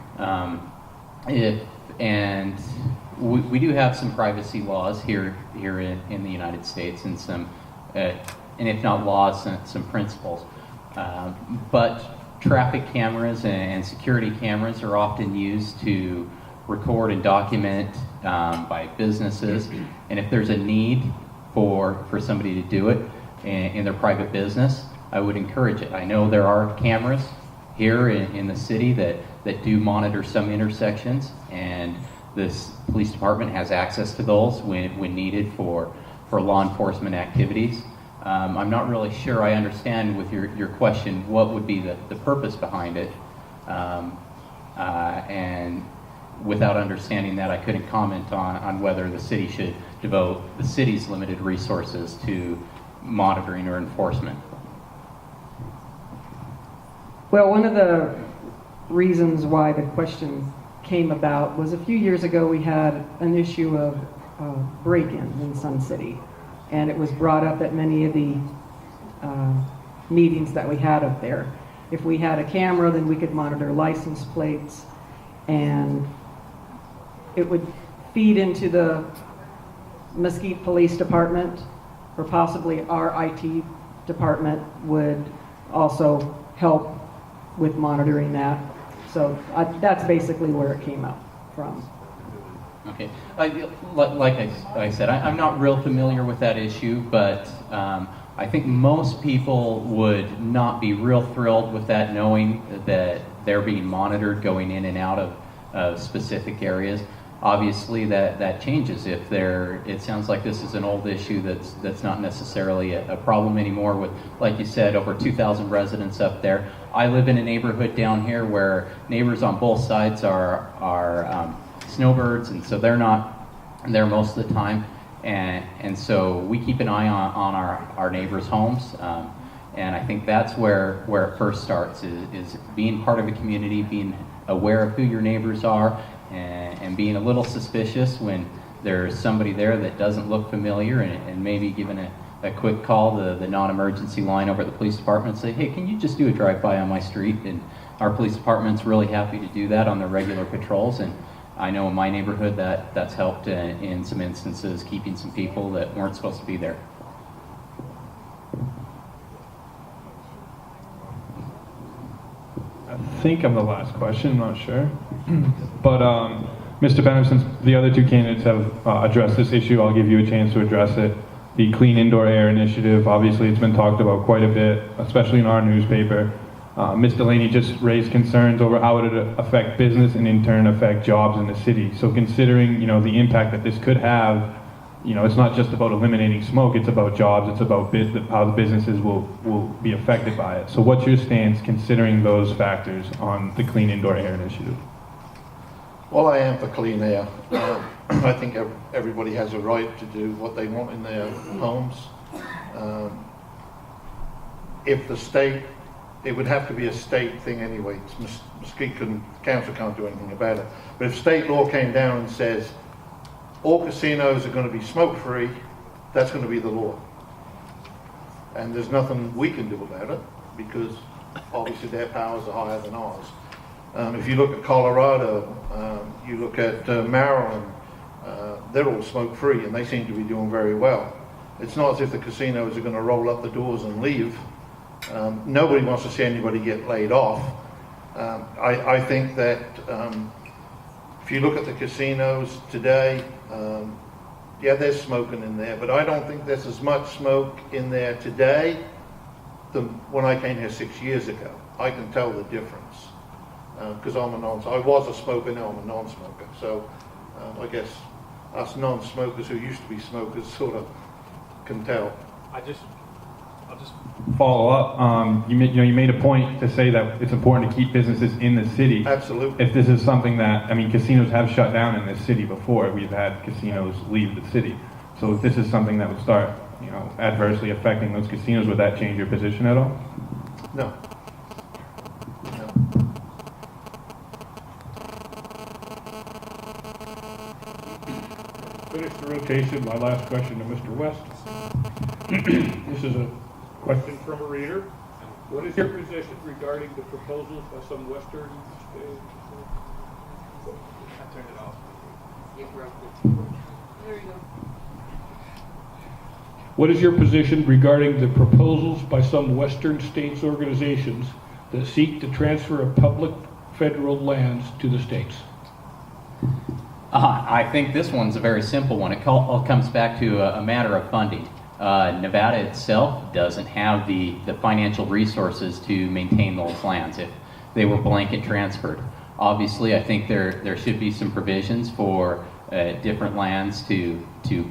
We do have some privacy laws here in the United States, and some, and if not laws, some principles. But traffic cameras and security cameras are often used to record and document by businesses, and if there's a need for somebody to do it in their private business, I would encourage it. I know there are cameras here in the city that do monitor some intersections, and this police department has access to those when needed for law enforcement activities. I'm not really sure I understand with your question what would be the purpose behind it, and without understanding that, I couldn't comment on whether the city should devote the city's limited resources to monitoring or enforcement. Well, one of the reasons why the question came about was a few years ago we had an issue of break-ins in Sun City, and it was brought up at many of the meetings that we had up there. If we had a camera, then we could monitor license plates, and it would feed into the Mesquite Police Department, or possibly our IT department would also help with monitoring that. So that's basically where it came up from. Okay. Like I said, I'm not real familiar with that issue, but I think most people would not be real thrilled with that, knowing that they're being monitored going in and out of specific areas. Obviously, that changes if it sounds like this is an old issue that's not necessarily a problem anymore with, like you said, over 2,000 residents up there. I live in a neighborhood down here where neighbors on both sides are snowbirds, and so they're not there most of the time. And so we keep an eye on our neighbors' homes. And I think that's where it first starts, is being part of a community, being aware of who your neighbors are, and being a little suspicious when there's somebody there that doesn't look familiar, and maybe giving a quick call to the non-emergency line over at the police department and say, hey, can you just do a drive-by on my street? And our police department's really happy to do that on their regular patrols. And I know in my neighborhood that's helped in some instances, keeping some people that weren't supposed to be there. I think I'm the last question, I'm not sure. But Mr. Benham, since the other two candidates have addressed this issue, I'll give you a chance to address it. The Clean Indoor Air Initiative, obviously it's been talked about quite a bit, especially in our newspaper. Ms. Delaney just raised concerns over how it would affect business and in turn affect jobs in the city. So considering, the impact that this could have, it's not just about eliminating smoke, it's about jobs, it's about how the businesses will be affected by it. So what's your stance considering those factors on the Clean Indoor Air Initiative? Well, I am for clean air. I think everybody has a right to do what they want in their homes. If the state, it would have to be a state thing anyway. Mesquite council can't do anything about it. But if state law came down and says all casinos are going to be smoke-free, that's going to be the law. And there's nothing we can do about it, because obviously their powers are higher than ours. If you look at Colorado, you look at Maryland, they're all smoke-free and they seem to be doing very well. It's not as if the casinos are going to roll up the doors and leave. Nobody wants to see anybody get laid off. I think that if you look at the casinos today, yeah, there's smoking in there, but I don't think there's as much smoke in there today than when I came here 6 years ago. I can tell the difference. Because I was a smoker, now I'm a non-smoker. So I guess us non-smokers who used to be smokers sort of can tell. I'll just follow up. You made a point to say that it's important to keep businesses in the city. Absolutely. If this is something that, casinos have shut down in this city before. We've had casinos leave the city. So if this is something that would start, adversely affecting those casinos, would that change your position at all? No. Finish the rotation. My last question to Mr. West. This is a question from a reader. What is your position regarding the proposals by some Western states? I turned it off. There you go. What is your position regarding the proposals by some Western states organizations that seek to transfer of public federal lands to the states? I think this one's a very simple one. It all comes back to a matter of funding. Nevada itself doesn't have the financial resources to maintain those lands if they were blanket transferred. Obviously, I think there should be some provisions for different lands to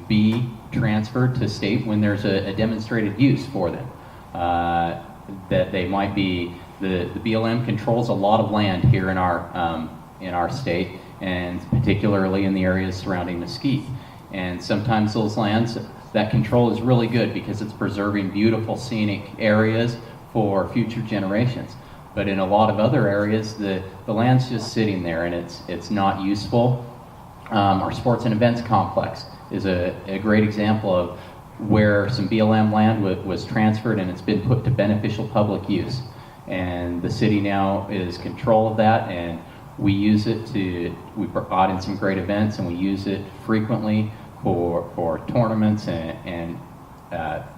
be transferred to state when there's a demonstrated use for them. That they might be, the BLM controls a lot of land here in our state, and particularly in the areas surrounding Mesquite. And sometimes those lands, that control is really good because it's preserving beautiful scenic areas for future generations. But in a lot of other areas, the land's just sitting there and it's not useful. Our sports and events complex is a great example of where some BLM land was transferred and it's been put to beneficial public use. And the city now is control of that, and we use it we brought in some great events and we use it frequently for tournaments and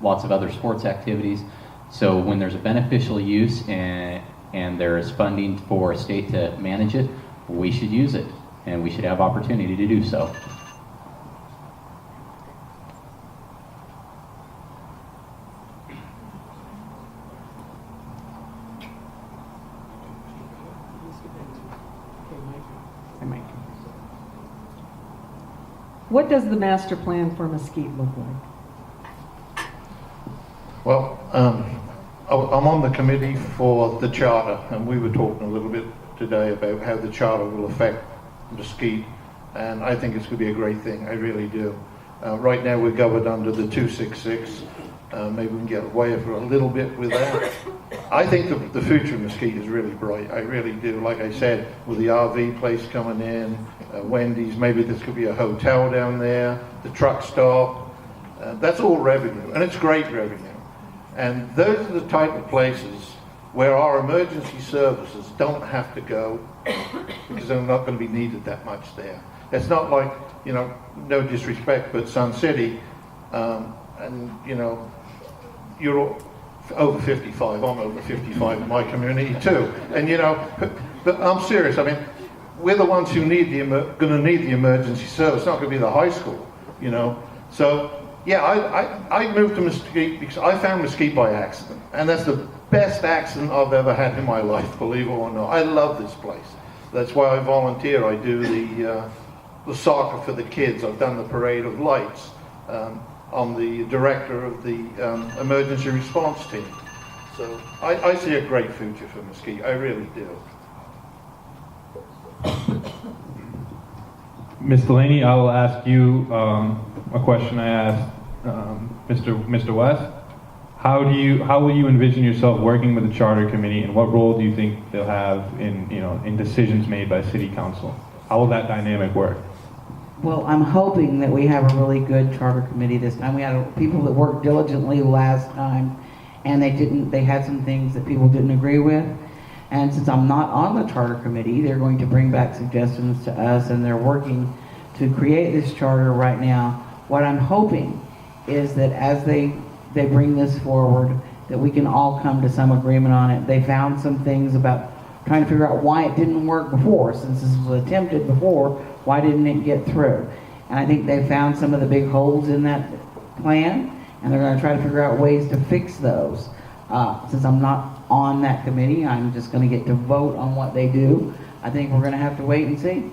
lots of other sports activities. So when there's a beneficial use and there is funding for a state to manage it, we should use it, and we should have opportunity to do so. What does the master plan for Mesquite look like? Well, I'm on the committee for the charter, and we were talking a little bit today about how the charter will affect Mesquite, and I think it's going to be a great thing. I really do. Right now we're governed under the 266. Maybe we can get away for a little bit with that. I think the future of Mesquite is really bright. I really do. Like I said, with the RV place coming in, Wendy's, maybe this could be a hotel down there, the truck stop. That's all revenue, and it's great revenue. And those are the type of places where our emergency services don't have to go because they're not going to be needed that much there. It's not like, no disrespect, but Sun City, and you're over 55. I'm over 55 in my community too. And but I'm serious. I mean, we're the ones who going to need the emergency service. It's not going to be the high school, So yeah, I moved to Mesquite because I found Mesquite by accident, and that's the best accident I've ever had in my life, believe it or not. I love this place. That's why I volunteer. I do the soccer for the kids. I've done the parade of lights. I'm the director of the emergency response team. So I see a great future for Mesquite. I really do. Ms. Delaney, I will ask you a question I asked Mr. West. How will you envision yourself working with the charter committee, and what role do you think they'll have in decisions made by city council? How will that dynamic work? Well, I'm hoping that we have a really good charter committee this time. We had people that worked diligently last time, and they had some things that people didn't agree with. And since I'm not on the charter committee, they're going to bring back suggestions to us, and they're working to create this charter right now. What I'm hoping is that as they bring this forward, that we can all come to some agreement on it. They found some things about trying to figure out why it didn't work before. Since this was attempted before, why didn't it get through? And I think they found some of the big holes in that plan, and they're going to try to figure out ways to fix those. Since I'm not on that committee, I'm just going to get to vote on what they do. I think we're going to have to wait and see.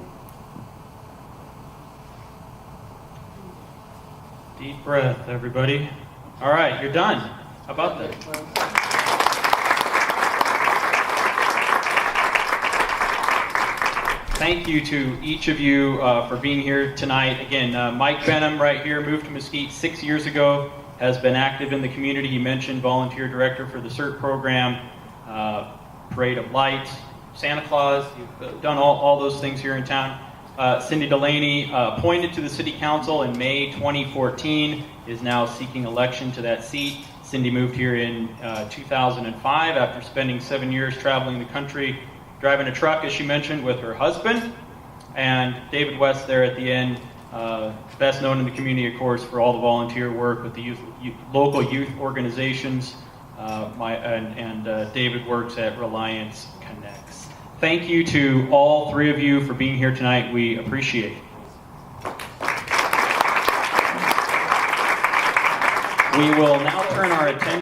Deep breath, everybody. All right, you're done. How about that? Thank you to each of you for being here tonight. Again, Mike Benham right here moved to Mesquite 6 years ago, has been active in the community. He mentioned volunteer director for the CERT program, Parade of Lights, Santa Claus. You've done all those things here in town. Cindy Delaney, appointed to the City Council in May 2014, is now seeking election to that seat. Cindy moved here in 2005 after spending 7 years traveling the country, driving a truck, as she mentioned, with her husband. And David West there at the end, best known in the community, of course, for all the volunteer work with the local youth organizations. David works at Reliance Connects. Thank you to all three of you for being here tonight. We appreciate it. We will now turn our attention